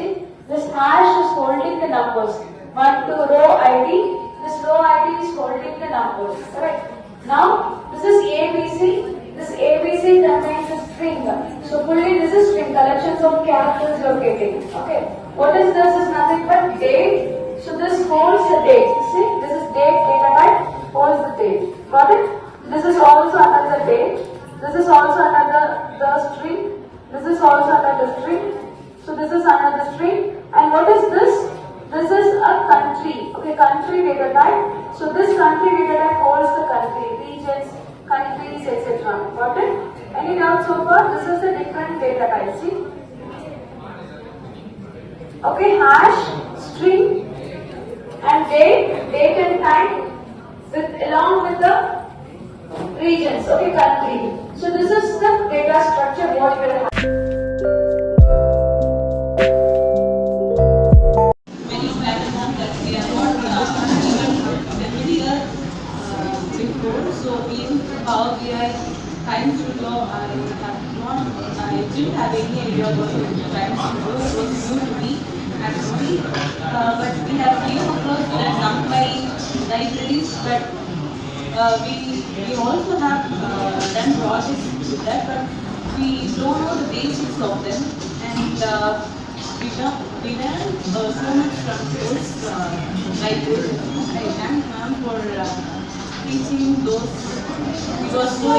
See, this hash is holding the numbers. One to row ID. This row ID is holding the numbers. Correct. Now, this is ABC. This ABC contains a string. So, fully this is string, collections of characters you are getting. Okay. What is this? Is nothing but date. So, this holds the date. See, this is date, data type, holds the date. Got it? This is also another date. This is also another the string. This is also another string. So, this is another string. And what is this? This is a country. Okay, country data type. So, this country data type holds the country, regions, countries, etc. Got it? Any doubts so far? This is a different data type. See? Okay, hash, string, and date and time along with the regions. Okay, country. So this is the data structure what we will have. Many platforms that we are not even familiar before. So in Power BI, time studio, I didn't have any idea about time studio. It was new to me actually. But we have came across some libraries, but we also have done projects with that, but we don't know the basics of them, and we learned so much from those libraries. I thank ma'am for teaching those. It was so